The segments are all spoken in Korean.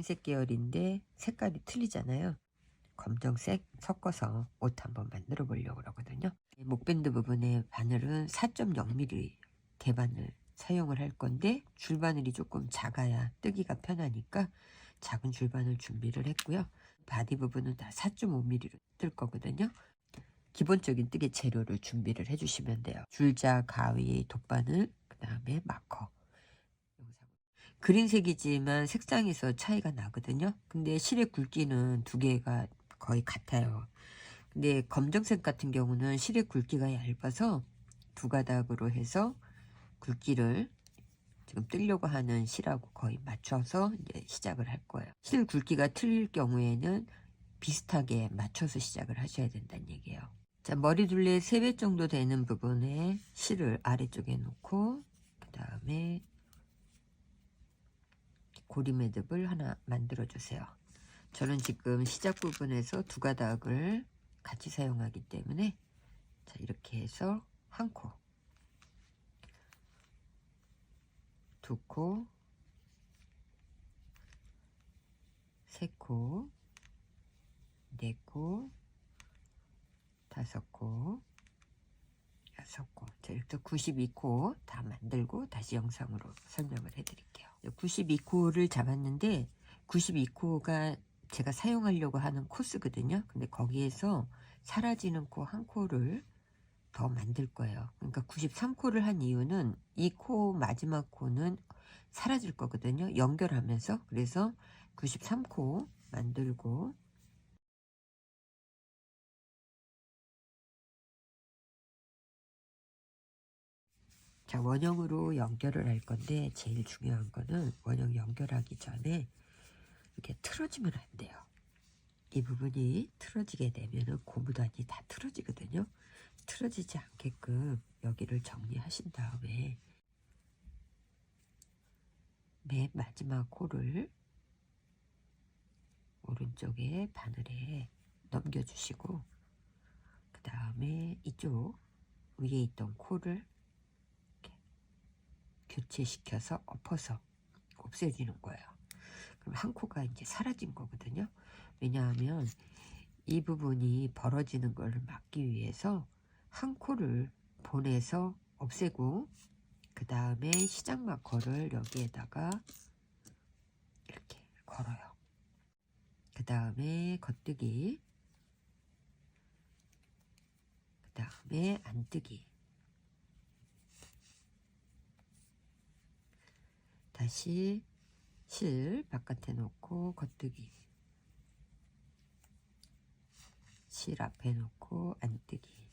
그린색 계열인데 색깔이 틀리잖아요. 검정색 섞어서 옷 한번 만들어 보려고 그러거든요. 목밴드 부분에 바늘은 4.0mm 대바늘 사용을 할 건데 줄바늘이 조금 작아야 뜨기가 편하니까 작은 줄바늘 준비를 했고요. 바디 부분은 다 4.5mm로 뜰 거거든요. 기본적인 뜨개 재료를 준비를 해주시면 돼요. 줄자, 가위, 돗바늘, 그 다음에 마커. 그린색이지만 색상에서 차이가 나거든요. 근데 실의 굵기는 두 개가 거의 같아요. 근데 검정색 같은 경우는 실의 굵기가 얇아서 두 가닥으로 해서 굵기를 지금 뜨려고 하는 실하고 거의 맞춰서 이제 시작을 할 거예요. 실 굵기가 틀릴 경우에는 비슷하게 맞춰서 시작을 하셔야 된다는 얘기예요. 자, 머리둘레 3배 정도 되는 부분에 실을 아래쪽에 놓고 그 다음에 고리 매듭을 하나 만들어 주세요. 저는 지금 시작 부분에서 두 가닥을 같이 사용하기 때문에 자, 이렇게 해서 한 코, 두 코, 세 코, 네 코, 다섯 코, 여섯 코. 자, 이렇게 92코 다 만들고 다시 영상으로 설명을 해드릴게요. 92코를 잡았는데 92코가 제가 사용하려고 하는 코스거든요. 근데 거기에서 사라지는 코 한 코를 더 만들 거예요. 그러니까 93코를 한 이유는 이 코 마지막 코는 사라질 거거든요. 연결하면서. 그래서 93코 만들고 자, 원형으로 연결을 할 건데 제일 중요한 거는 원형 연결하기 전에 이렇게 틀어지면 안 돼요. 이 부분이 틀어지게 되면은 고무단이 다 틀어지거든요. 틀어지지 않게끔 여기를 정리하신 다음에 맨 마지막 코를 오른쪽에 바늘에 넘겨주시고 그 다음에 이쪽 위에 있던 코를 이렇게 교체시켜서 엎어서 없애주는 거예요. 그럼 한 코가 이제 사라진 거거든요. 왜냐하면 이 부분이 벌어지는 걸 막기 위해서 한 코를 보내서 없애고 그 다음에 시작 마커를 여기에다가 이렇게 걸어요. 그 다음에 겉뜨기, 그 다음에 안뜨기, 다시 실 바깥에 놓고 겉뜨기, 실 앞에 놓고 안뜨기.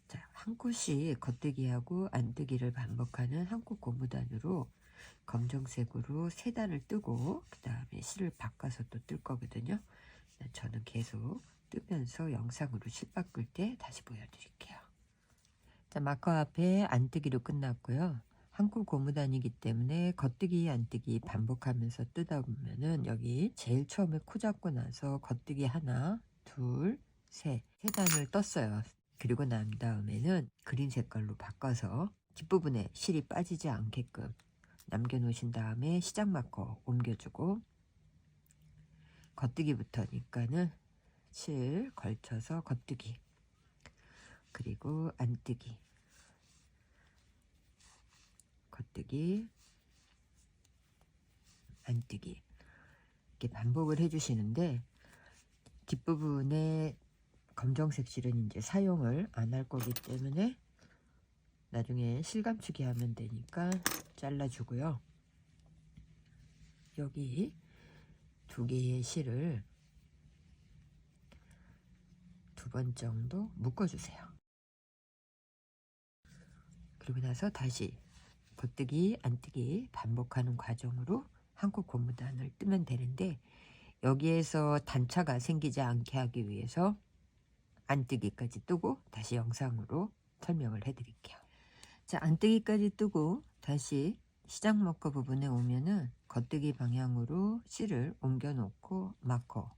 자, 한 코씩 겉뜨기하고 안뜨기를 반복하는 한 코 고무단으로 검정색으로 3단을 뜨고 그 다음에 실을 바꿔서 또 뜰 거거든요. 저는 계속 뜨면서 영상으로 실 바꿀 때 다시 보여드릴게요. 자, 마커 앞에 안뜨기로 끝났고요. 한 코 고무단이기 때문에 겉뜨기 안뜨기 반복하면서 뜨다 보면은 여기 제일 처음에 코 잡고 나서 겉뜨기 하나, 둘, 셋, 3단을 떴어요. 그리고 난 다음에는 그린 색깔로 바꿔서 뒷부분에 실이 빠지지 않게끔 남겨 놓으신 다음에 시작 마커 옮겨주고 겉뜨기부터니까는 실 걸쳐서 겉뜨기 그리고 안뜨기 겉뜨기 안뜨기 이렇게 반복을 해주시는데 뒷부분에 검정색 실은 이제 사용을 안 할 거기 때문에 나중에 실감추기 하면 되니까 잘라주고요. 여기 2개의 실을 2번 정도 묶어주세요. 그리고 나서 다시 겉뜨기 안뜨기 반복하는 과정으로 한 코 고무단을 뜨면 되는데 여기에서 단차가 생기지 않게 하기 위해서 안뜨기까지 뜨고 다시 영상으로 설명을 해드릴게요. 자, 안뜨기까지 뜨고 다시 시작 마커 부분에 오면은 겉뜨기 방향으로 실을 옮겨 놓고 마커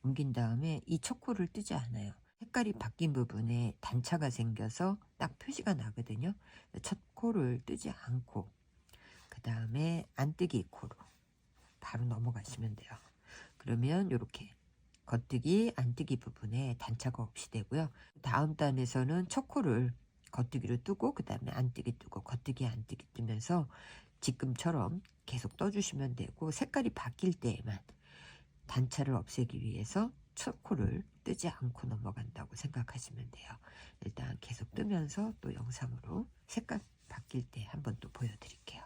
옮긴 다음에 이 첫 코를 뜨지 않아요. 색깔이 바뀐 부분에 단차가 생겨서 딱 표시가 나거든요. 첫 코를 뜨지 않고 그 다음에 안뜨기 코로 바로 넘어가시면 돼요. 그러면 이렇게 겉뜨기 안뜨기 부분에 단차가 없이 되고요. 다음 단에서는 첫 코를 겉뜨기로 뜨고 그 다음에 안뜨기 뜨고 겉뜨기 안뜨기 뜨면서 지금처럼 계속 떠주시면 되고, 색깔이 바뀔 때에만 단차를 없애기 위해서 첫 코를 뜨지 않고 넘어간다고 생각하시면 돼요. 일단 계속 뜨면서 또 영상으로 색깔 바뀔 때 한번 또 보여드릴게요.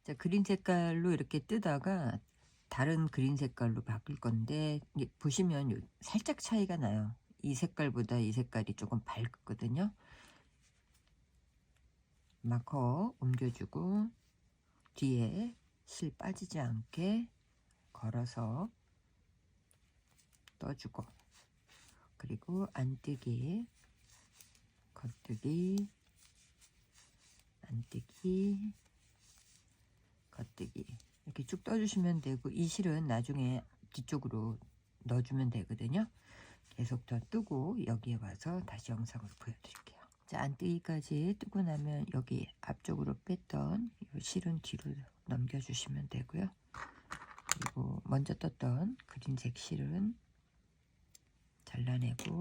자, 그린 색깔로 이렇게 뜨다가 다른 그린 색깔로 바꿀 건데, 보시면 살짝 차이가 나요. 이 색깔보다 이 색깔이 조금 밝거든요. 마커 옮겨주고 뒤에 실 빠지지 않게 걸어서 떠주고, 그리고 안뜨기, 겉뜨기, 안뜨기, 겉뜨기 이렇게 쭉 떠주시면 되고, 이 실은 나중에 뒤쪽으로 넣어주면 되거든요. 계속 더 뜨고 여기에 와서 다시 영상을 보여드릴게요. 자, 안뜨기까지 뜨고 나면 여기 앞쪽으로 뺐던 이 실은 뒤로 넘겨주시면 되고요. 그리고 먼저 떴던 그린색 실은 잘라내고,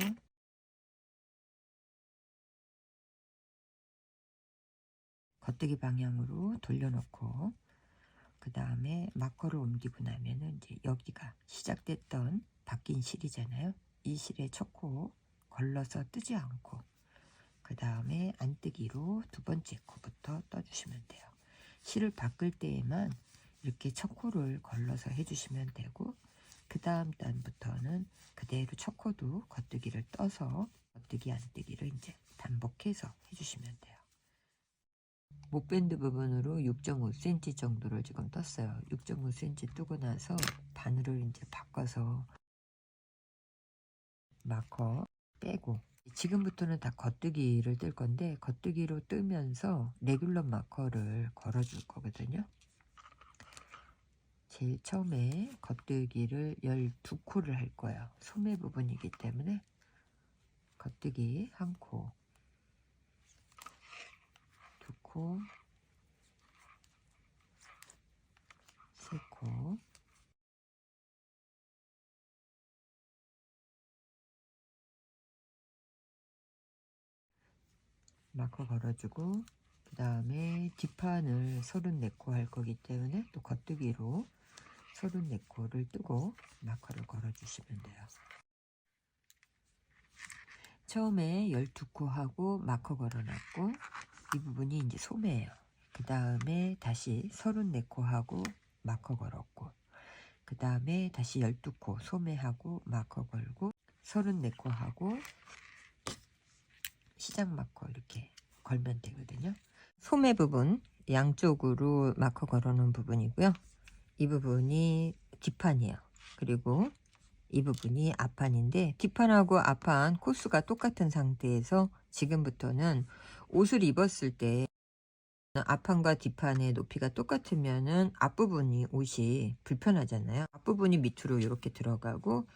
겉뜨기 방향으로 돌려놓고, 그 다음에 마커를 옮기고 나면은 이제 여기가 시작됐던 바뀐 실이잖아요. 이 실에 첫 코 걸러서 뜨지 않고, 그 다음에 안뜨기로 두 번째 코부터 떠주시면 돼요. 실을 바꿀 때에만 이렇게 첫 코를 걸러서 해주시면 되고, 그 다음 단부터는 그대로 첫 코도 겉뜨기를 떠서 겉뜨기 안뜨기를 이제 반복해서 해주시면 돼요. 목밴드 부분으로 6.5cm 정도를 지금 떴어요. 6.5cm 뜨고 나서 바늘을 이제 바꿔서 마커 빼고, 지금부터는 다 겉뜨기를 뜰 건데, 겉뜨기로 뜨면서 레귤러 마커를 걸어 줄 거거든요. 제일 처음에 겉뜨기를 12코를 할 거예요. 소매 부분이기 때문에 겉뜨기 1코, 2코, 3코, 마커 걸어주고, 그 다음에 뒷판을 34코 할 거기 때문에 또 겉뜨기로 34코를 뜨고 마커를 걸어주시면 돼요. 처음에 12코 하고 마커 걸어놨고, 이 부분이 이제 소매예요. 그 다음에 다시 34코 하고 마커 걸었고, 그 다음에 다시 12코 소매하고 마커 걸고, 34코 하고 시작 마커 이렇게 걸면 되거든요. 소매 부분 양쪽으로 마커 걸어놓은 부분이고요. 이 부분이 뒷판이에요. 그리고 이 부분이 앞판인데, 뒷판하고 앞판 코스가 똑같은 상태에서 지금부터는 옷을 입었을 때 앞판과 뒷판의 높이가 똑같으면은 앞부분이 옷이 불편하잖아요. 앞부분이 밑으로 이렇게 들어가고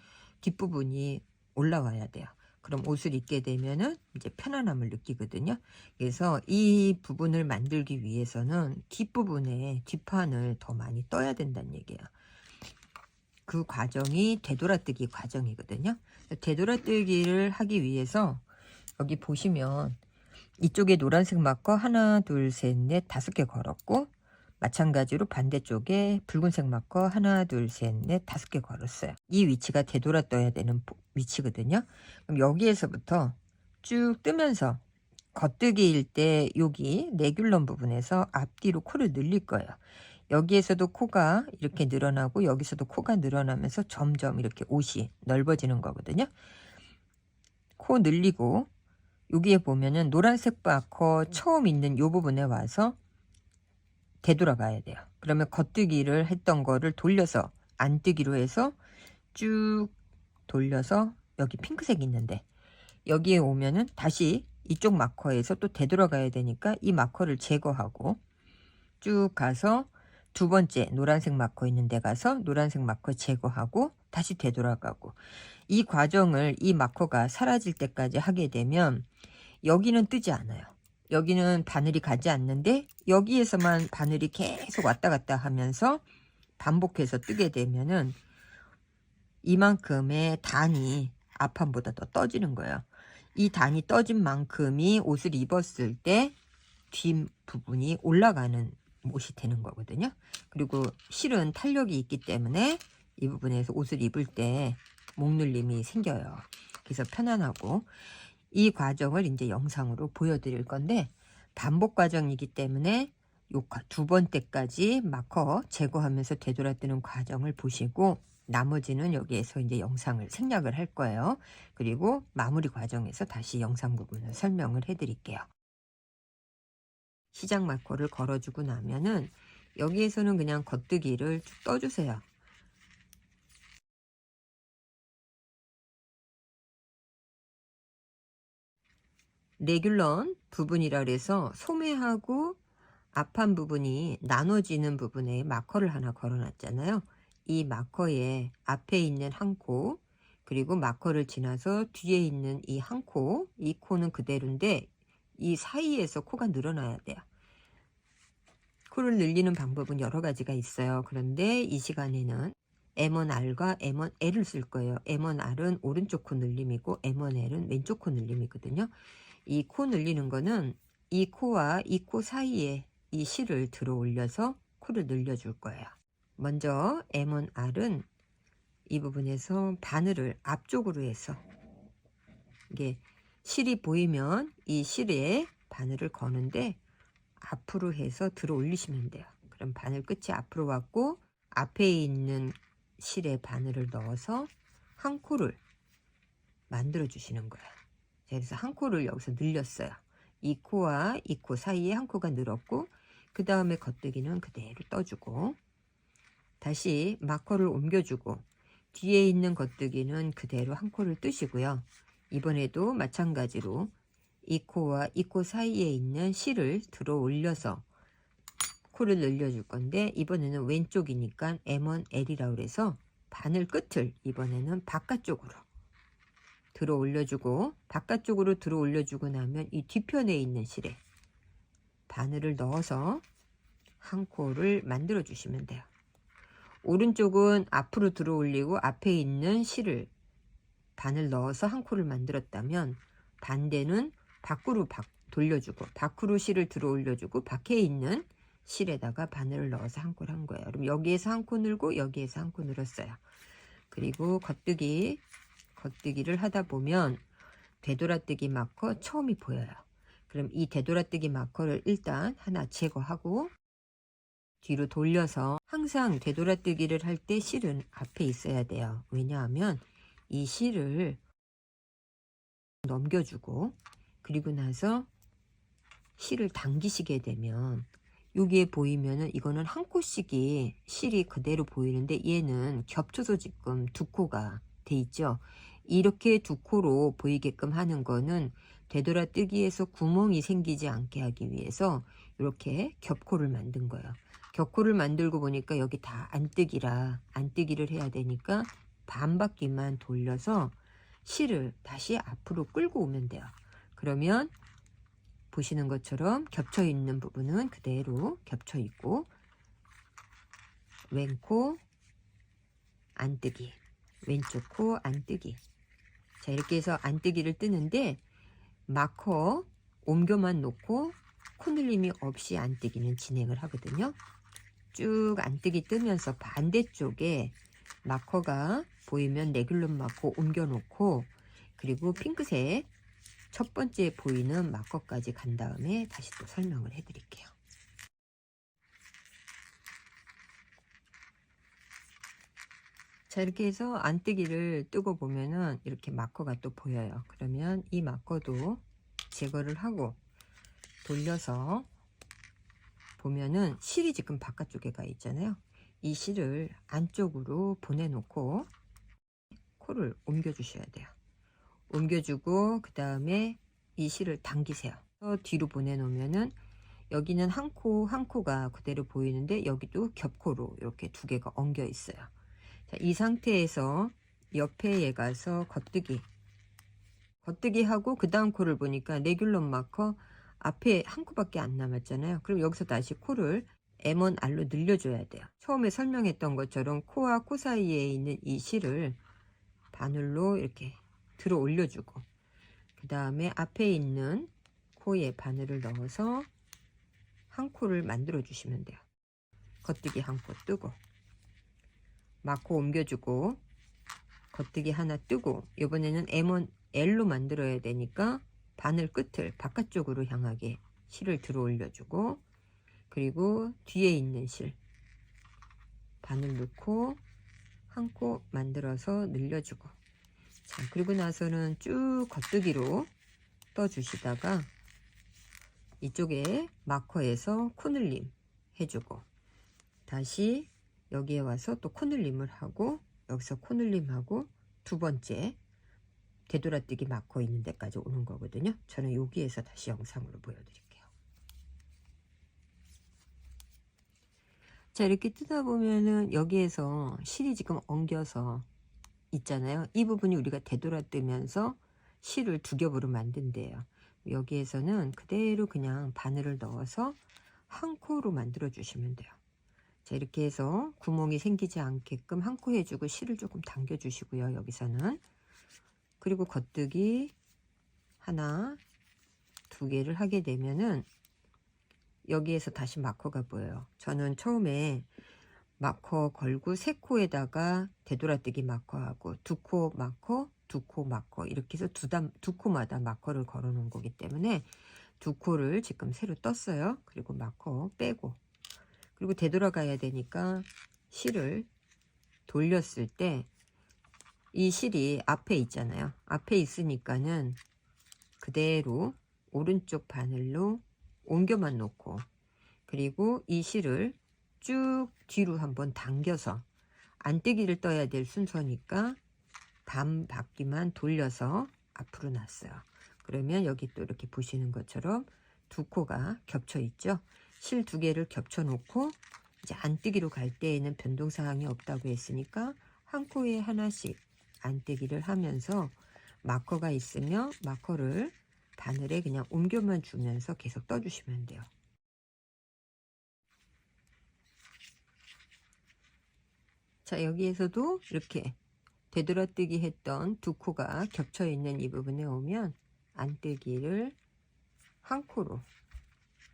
뒷부분이 올라와야 돼요. 그럼 옷을 입게 되면은 이제 편안함을 느끼거든요. 그래서 이 부분을 만들기 위해서는 뒷부분에 뒷판을 더 많이 떠야 된다는 얘기예요. 그 과정이 되돌아뜨기 과정이거든요. 되돌아뜨기를 하기 위해서 여기 보시면 이쪽에 노란색 마커 하나, 둘, 셋, 넷, 5개 걸었고, 마찬가지로 반대쪽에 붉은색 마커 하나, 둘, 셋, 넷, 5개 걸었어요. 이 위치가 되돌아 떠야 되는 위치거든요. 그럼 여기에서부터 쭉 뜨면서 겉뜨기일 때 여기 레귤럼 부분에서 앞뒤로 코를 늘릴 거예요. 여기에서도 코가 이렇게 늘어나고 여기서도 코가 늘어나면서 점점 이렇게 옷이 넓어지는 거거든요. 코 늘리고 여기에 보면은 노란색 마커 처음 있는 이 부분에 와서 되돌아가야 돼요. 그러면 겉뜨기를 했던 거를 돌려서 안뜨기로 해서 쭉 돌려서 여기 핑크색 있는데 여기에 오면은 다시 이쪽 마커에서 또 되돌아가야 되니까 이 마커를 제거하고 쭉 가서 두 번째 노란색 마커 있는 데 가서 노란색 마커 제거하고 다시 되돌아가고, 이 과정을 이 마커가 사라질 때까지 하게 되면 여기는 뜨지 않아요. 여기는 바늘이 가지 않는데 여기에서만 바늘이 계속 왔다 갔다 하면서 반복해서 뜨게 되면은 이만큼의 단이 앞판보다 더 떠지는 거예요. 이 단이 떠진 만큼이 옷을 입었을 때 뒷부분이 올라가는 옷이 되는 거거든요. 그리고 실은 탄력이 있기 때문에 이 부분에서 옷을 입을 때 목 눌림이 생겨요. 그래서 편안하고, 이 과정을 이제 영상으로 보여드릴 건데, 반복 과정이기 때문에 요 두 번째까지 마커 제거하면서 되돌아뜨는 과정을 보시고, 나머지는 여기에서 이제 영상을 생략을 할 거예요. 그리고 마무리 과정에서 다시 영상 부분을 설명을 해 드릴게요. 시작 마커를 걸어주고 나면은 여기에서는 그냥 겉뜨기를 쭉 떠주세요. 레귤런 부분이라 그래서 소매하고 앞판 부분이 나눠지는 부분에 마커를 하나 걸어놨잖아요. 이 마커의 앞에 있는 한 코, 그리고 마커를 지나서 뒤에 있는 이 한 코, 이 코는 그대로인데 이 사이에서 코가 늘어나야 돼요. 코를 늘리는 방법은 여러 가지가 있어요. 그런데 이 시간에는 M1R과 M1L을 쓸 거예요. M1R은 오른쪽 코 늘림이고 M1L은 왼쪽 코 늘림이거든요. 이 코 늘리는 거는 이 코와 이 코 사이에 이 실을 들어 올려서 코를 늘려줄 거예요. 먼저 M1R은 이 부분에서 바늘을 앞쪽으로 해서, 이게 실이 보이면 이 실에 바늘을 거는데 앞으로 해서 들어 올리시면 돼요. 그럼 바늘 끝이 앞으로 왔고, 앞에 있는 실에 바늘을 넣어서 한 코를 만들어 주시는 거예요. 그래서 한 코를 여기서 늘렸어요. 이 코와 이 코 사이에 한 코가 늘었고, 그 다음에 겉뜨기는 그대로 떠주고, 다시 마커를 옮겨주고, 뒤에 있는 겉뜨기는 그대로 한 코를 뜨시고요. 이번에도 마찬가지로 이 코와 이 코 사이에 있는 실을 들어 올려서 코를 늘려줄 건데, 이번에는 왼쪽이니까 M1L이라고 그래서 바늘 끝을 이번에는 바깥쪽으로 들어 올려주고, 바깥쪽으로 들어 올려주고 나면 이 뒤편에 있는 실에 바늘을 넣어서 한 코를 만들어 주시면 돼요. 오른쪽은 앞으로 들어 올리고 앞에 있는 실을 바늘 넣어서 한 코를 만들었다면, 반대는 밖으로 돌려주고 밖으로 실을 들어 올려주고 밖에 있는 실에다가 바늘을 넣어서 한 코를 한 거예요. 그럼 여기에서 한 코 늘고 여기에서 한 코 늘었어요. 그리고 겉뜨기를 하다 보면 되돌아뜨기 마커 처음이 보여요. 그럼 이 되돌아뜨기 마커를 일단 하나 제거하고 뒤로 돌려서, 항상 되돌아뜨기를 할 때 실은 앞에 있어야 돼요. 왜냐하면 이 실을 넘겨주고, 그리고 나서 실을 당기시게 되면 여기에 보이면은 이거는 한 코씩이 실이 그대로 보이는데, 얘는 겹쳐서 지금 두 코가 돼 있죠. 이렇게 두 코로 보이게끔 하는 거는 되돌아뜨기에서 구멍이 생기지 않게 하기 위해서 이렇게 겹코를 만든 거예요. 겹코를 만들고 보니까 여기 다 안뜨기를 해야 되니까 반바퀴만 돌려서 실을 다시 앞으로 끌고 오면 돼요. 그러면 보시는 것처럼 겹쳐 있는 부분은 그대로 겹쳐 있고, 왼코 안뜨기, 왼쪽 코 안뜨기. 자, 이렇게 해서 안뜨기를 뜨는데 마커 옮겨만 놓고 코늘림이 없이 안뜨기는 진행을 하거든요. 쭉 안뜨기 뜨면서 반대쪽에 마커가 보이면 레귤럼 마커 옮겨 놓고, 그리고 핑크색 첫 번째 보이는 마커까지 간 다음에 다시 또 설명을 해 드릴게요. 자, 이렇게 해서 안뜨기를 뜨고 보면은 이렇게 마커가 또 보여요. 그러면 이 마커도 제거를 하고 돌려서 보면은 실이 지금 바깥쪽에 가 있잖아요. 이 실을 안쪽으로 보내놓고 코를 옮겨 주셔야 돼요. 옮겨주고 그 다음에 이 실을 당기세요. 뒤로 보내놓으면은 여기는 한 코가 그대로 보이는데, 여기도 겹코로 이렇게 두 개가 엉겨 있어요. 자, 이 상태에서 옆에 가서 겉뜨기 하고, 그 다음 코를 보니까 레귤럼 마커 앞에 한 코밖에 안 남았잖아요. 그럼 여기서 다시 코를 M1 R로 늘려줘야 돼요. 처음에 설명했던 것처럼 코와 코 사이에 있는 이 실을 바늘로 이렇게 들어 올려주고, 그 다음에 앞에 있는 코에 바늘을 넣어서 한 코를 만들어 주시면 돼요. 겉뜨기 한 코 뜨고, 마코 옮겨주고, 겉뜨기 하나 뜨고, 이번에는 M1 L로 만들어야 되니까 바늘 끝을 바깥쪽으로 향하게 실을 들어 올려주고, 그리고 뒤에 있는 실 바늘 넣고 한 코 만들어서 늘려주고, 자, 그리고 나서는 쭉 겉뜨기로 떠주시다가 이쪽에 마커에서 코늘림 해주고, 다시 여기에 와서 또 코늘림을 하고, 여기서 코늘림하고 두 번째 되돌아뜨기 마커 있는 데까지 오는 거거든요. 저는 여기에서 다시 영상으로 보여드릴게요. 자, 이렇게 뜯어 보면은 여기에서 실이 지금 엉겨서 있잖아요. 이 부분이 우리가 되돌아뜨면서 실을 두 겹으로 만든대요. 여기에서는 그대로 그냥 바늘을 넣어서 한 코로 만들어 주시면 돼요. 자, 이렇게 해서 구멍이 생기지 않게끔 한 코 해주고 실을 조금 당겨 주시고요. 여기서는. 그리고 겉뜨기 하나, 두 개를 하게 되면은 여기에서 다시 마커가 보여요. 저는 처음에 마커 걸고 세 코에다가 되돌아뜨기 마커하고 두 코 마커, 두 코 마커, 이렇게 해서 두 코마다 마커를 걸어 놓은 거기 때문에 두 코를 지금 새로 떴어요. 그리고 마커 빼고, 그리고 되돌아가야 되니까 실을 돌렸을 때 이 실이 앞에 있잖아요. 앞에 있으니까는 그대로 오른쪽 바늘로 옮겨만 놓고, 그리고 이 실을 쭉 뒤로 한번 당겨서, 안뜨기를 떠야 될 순서니까 반 바퀴만 돌려서 앞으로 놨어요. 그러면 여기 또 이렇게 보시는 것처럼 두 코가 겹쳐 있죠. 실 두 개를 겹쳐 놓고 이제 안뜨기로 갈 때에는 변동사항이 없다고 했으니까 한 코에 하나씩 안뜨기를 하면서 마커가 있으며 마커를 바늘에 그냥 옮겨만 주면서 계속 떠주시면 돼요. 자, 여기에서도 이렇게 되돌아뜨기 했던 두 코가 겹쳐 있는 이 부분에 오면 안뜨기를 한 코로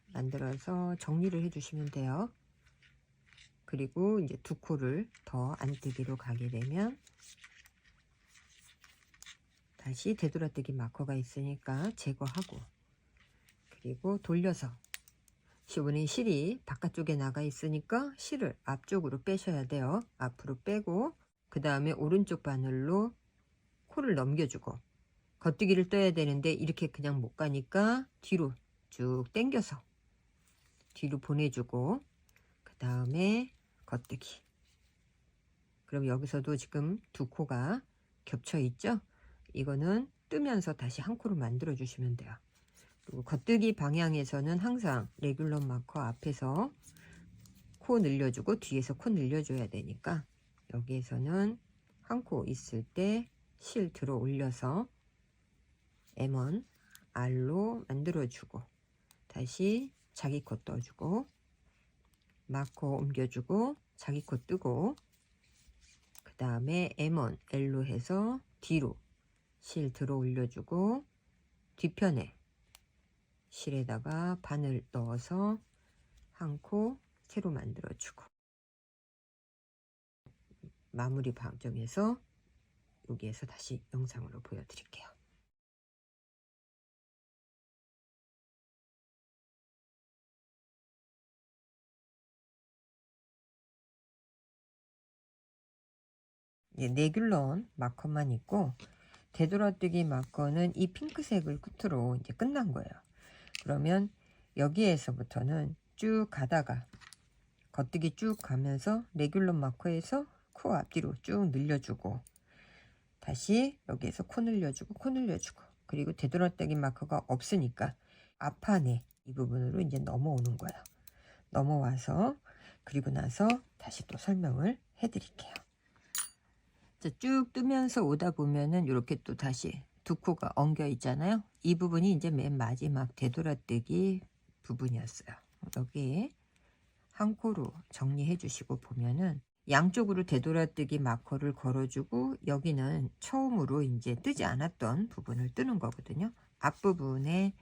만들어서 정리를 해 주시면 돼요. 그리고 이제 두 코를 더 안뜨기로 가게 되면 다시 되돌아뜨기 마커가 있으니까 제거하고, 그리고 돌려서, 이번에 실이 바깥쪽에 나가 있으니까 실을 앞쪽으로 빼셔야 돼요. 앞으로 빼고, 그 다음에 오른쪽 바늘로 코를 넘겨주고, 겉뜨기를 떠야 되는데 이렇게 그냥 못 가니까 뒤로 쭉 당겨서 뒤로 보내주고, 그 다음에 겉뜨기. 그럼 여기서도 지금 두 코가 겹쳐 있죠. 이거는 뜨면서 다시 한 코로 만들어 주시면 돼요. 그리고 겉뜨기 방향에서는 항상 레귤러 마커 앞에서 코 늘려주고 뒤에서 코 늘려줘야 되니까, 여기에서는 한 코 있을 때 실 들어 올려서 M1 R로 만들어주고, 다시 자기 코 떠주고, 마커 옮겨주고, 자기 코 뜨고, 그 다음에 M1 L로 해서 뒤로 실 들어 올려주고, 뒤편에 실에다가 바늘 넣어서 한 코 새로 만들어주고, 마무리 방정해서 여기에서 다시 영상으로 보여드릴게요. 네귤런 마커만 있고, 되돌아뜨기 마커는 이 핑크색을 끝으로 이제 끝난 거예요. 그러면 여기에서부터는 쭉 가다가 겉뜨기 쭉 가면서 레귤런 마커에서 코 앞뒤로 쭉 늘려주고, 다시 여기에서 코 늘려주고, 코 늘려주고, 그리고 되돌아뜨기 마커가 없으니까 앞판에 이 부분으로 이제 넘어오는 거예요. 넘어와서, 그리고 나서 다시 또 설명을 해드릴게요. 자, 쭉 뜨면서 오다 보면은 이렇게 또 다시 두 코가 엉겨 있잖아요. 이 부분이 이제 맨 마지막 되돌아뜨기 부분이었어요. 여기에 한 코로 정리해 주시고 보면은 양쪽으로 되돌아뜨기 마커를 걸어주고 여기는 처음으로 이제 뜨지 않았던 부분을 뜨는 거거든요. 앞부분에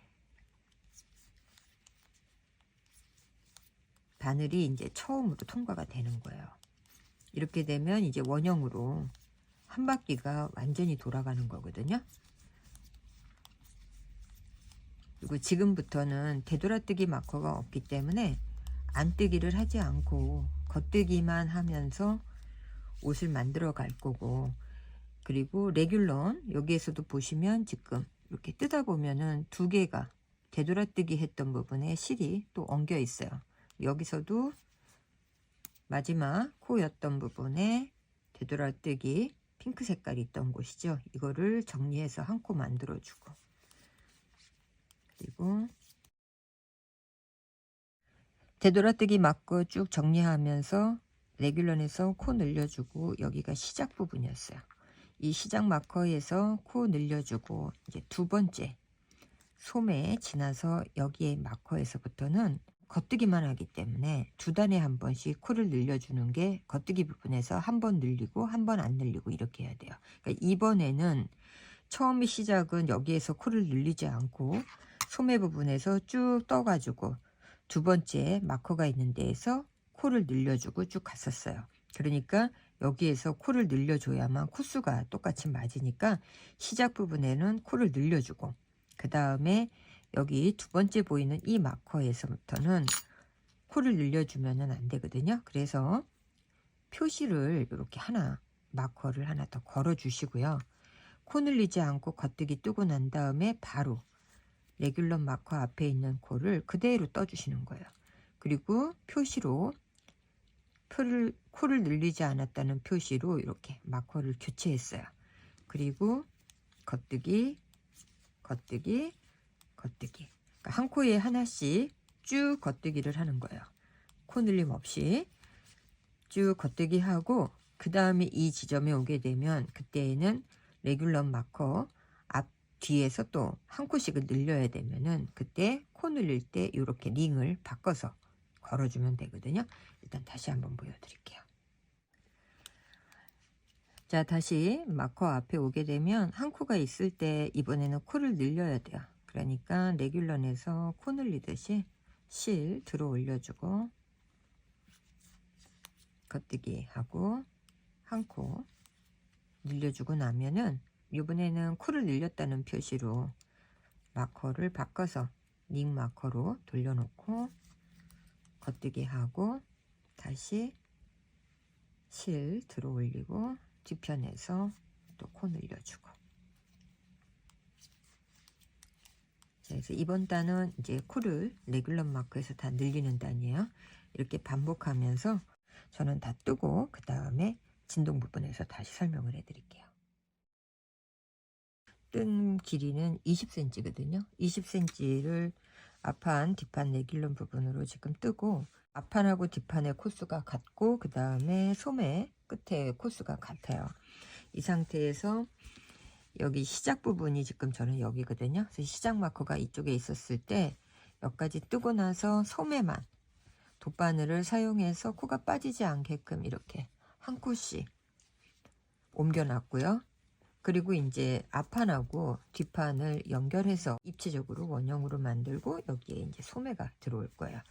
바늘이 이제 처음으로 통과가 되는 거예요. 이렇게 되면 이제 원형으로 한 바퀴가 완전히 돌아가는 거거든요. 그리고 지금부터는 되돌아뜨기 마커가 없기 때문에 안뜨기를 하지 않고 겉뜨기만 하면서 옷을 만들어 갈 거고, 그리고 레귤런 여기에서도 보시면 지금 이렇게 뜨다 보면은 두 개가 되돌아뜨기 했던 부분에 실이 또 엉겨 있어요. 여기서도 마지막 코였던 부분에 되돌아뜨기 핑크 색깔이 있던 곳이죠. 이거를 정리해서 한 코 만들어 주고, 그리고 되돌아뜨기 마커 쭉 정리하면서 레귤런에서 코 늘려주고, 여기가 시작 부분이었어요. 이 시작 마커에서 코 늘려주고 이제 두 번째 소매에 지나서 여기에 마커에서부터는 겉뜨기만 하기 때문에 두 단에 한 번씩 코를 늘려주는 게 겉뜨기 부분에서 한 번 늘리고 한 번 안 늘리고 이렇게 해야 돼요. 그러니까 이번에는 처음의 시작은 여기에서 코를 늘리지 않고 소매 부분에서 쭉 떠가지고 두 번째 마커가 있는 데에서 코를 늘려주고 쭉 갔었어요. 그러니까 여기에서 코를 늘려줘야만 코수가 똑같이 맞으니까 시작 부분에는 코를 늘려주고, 그 다음에 여기 두 번째 보이는 이 마커에서부터는 코를 늘려주면 안 되거든요. 그래서 표시를 이렇게 하나, 마커를 하나 더 걸어 주시고요. 코 늘리지 않고 겉뜨기 뜨고 난 다음에 바로 레귤런 마커 앞에 있는 코를 그대로 떠주시는 거예요. 그리고 표시로 코를 늘리지 않았다는 표시로 이렇게 마커를 교체했어요. 그리고 겉뜨기, 겉뜨기, 겉뜨기. 그러니까 한 코에 하나씩 쭉 겉뜨기를 하는 거예요. 코 늘림 없이 쭉 겉뜨기 하고, 그 다음에 이 지점에 오게 되면 그때에는 레귤런 마커 앞 뒤에서 또 한 코씩을 늘려야 되면은 그때 코 늘릴 때 이렇게 링을 바꿔서 걸어주면 되거든요. 일단 다시 한번 보여드릴게요. 자, 다시 마커 앞에 오게 되면 한 코가 있을 때 이번에는 코를 늘려야 돼요. 그러니까 레귤런에서 코 늘리듯이 실 들어 올려주고 겉뜨기 하고 한 코 늘려주고 나면은 이번에는 코를 늘렸다는 표시로 마커를 바꿔서 링 마커로 돌려놓고 겉뜨기 하고 다시 실 들어 올리고 뒤편에서 또 코 늘려주고. 그래서 이번 단은 이제 코를 레귤런 마커에서 다 늘리는 단이에요. 이렇게 반복하면서 저는 다 뜨고 그 다음에 진동 부분에서 다시 설명을 해드릴게요. 뜬 길이는 20cm거든요. 20cm를 앞판 뒷판 레귤런 부분으로 지금 뜨고, 앞판하고 뒷판의 코수가 같고 그 다음에 소매 끝에 코수가 같아요. 이 상태에서 여기 시작 부분이 지금 저는 여기거든요. 그래서 시작 마커가 이쪽에 있었을 때 여기까지 뜨고 나서 소매만 돗바늘을 사용해서 코가 빠지지 않게끔 이렇게 한 코씩 옮겨놨고요. 그리고 이제 앞판하고 뒷판을 연결해서 입체적으로 원형으로 만들고 여기에 이제 소매가 들어올 거예요.